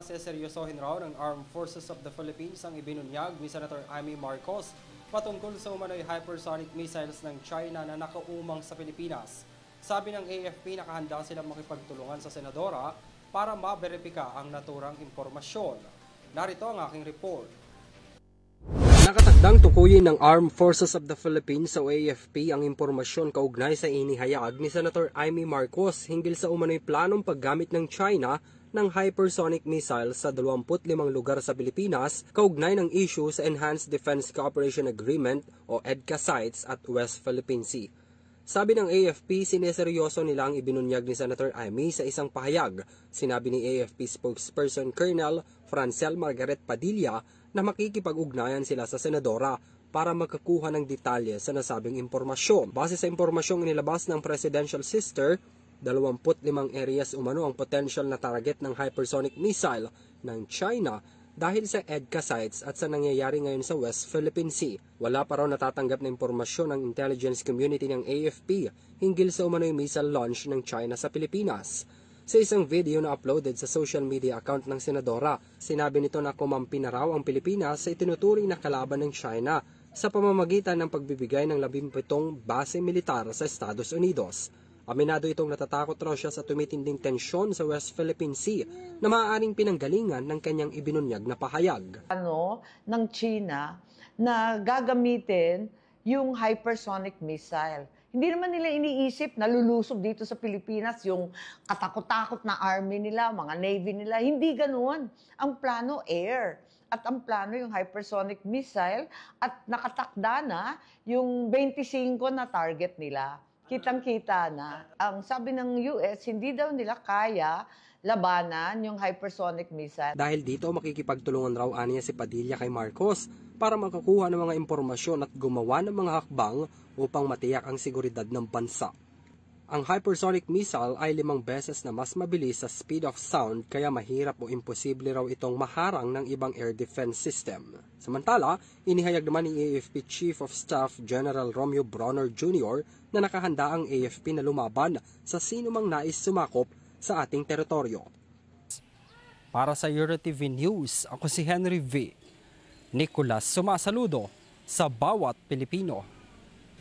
Seseryosohin raw ng Armed Forces of the Philippines ang ibinunyag ni Senator Amy Marcos patungkol sa umano'y hypersonic missiles ng China na nakaumang sa Pilipinas. Sabi ng AFP, nakahanda silang makipagtulungan sa senadora para maberipika ang naturang impormasyon. Narito ang aking report. Nakatakdang tukuyin ng Armed Forces of the Philippines sa AFP ang impormasyon kaugnay sa inihayag ni Senator Amy Marcos hinggil sa umano'y planong paggamit ng China ng hypersonic missiles sa 25 lugar sa Pilipinas kaugnay ng issue sa Enhanced Defense Cooperation Agreement o EDCA sites at West Philippine Sea. Sabi ng AFP, sineseryoso nila ang ibinunyag ni Senator Amy sa isang pahayag. Sinabi ni AFP spokesperson Colonel Francel Margaret Padilla na makikipag-ugnayan sila sa senadora para makakuha ng detalye sa nasabing impormasyon. Base sa impormasyong inilabas ng Presidential Sister, 25 areas umano ang potential na target ng hypersonic missile ng China dahil sa EDCA sites at sa nangyayari ngayon sa West Philippine Sea. Wala pa raw natatanggap na impormasyon ng intelligence community ng AFP hinggil sa umano'y missile launch ng China sa Pilipinas. Sa isang video na uploaded sa social media account ng senadora, sinabi nito na kumampi na raw ang Pilipinas sa itinuturing na kalaban ng China sa pamamagitan ng pagbibigay ng 17 base militar sa Estados Unidos. Aminado itong natatakot raw siya sa tumitinding tensyon sa West Philippine Sea na maaaring pinanggalingan ng kanyang ibinunyag na pahayag. Ng China na gagamitin yung hypersonic missile. Hindi naman nila iniisip na lulusob dito sa Pilipinas yung katakot-takot na army nila, mga navy nila. Hindi ganoon. Ang plano, air. At ang plano yung hypersonic missile at nakatakda na yung 25 na target nila. Kitang-kita na. Ang sabi ng US, hindi daw nila kaya labanan yung hypersonic missile. Dahil dito, makikipagtulungan raw aniya si Padilla kay Marcos para makakuha ng mga impormasyon at gumawa ng mga hakbang upang matiyak ang seguridad ng bansa. Ang hypersonic missile ay 5 beses na mas mabilis sa speed of sound kaya mahirap o imposible raw itong maharang ng ibang air defense system. Samantala, inihayag naman ni AFP Chief of Staff General Romeo Bronner Jr. na nakahanda ang AFP na lumaban sa sinumang nais sumakop sa ating teritoryo. Para sa EuroTV News, ako si Henry V. Nicolas sumasaludo sa bawat Pilipino.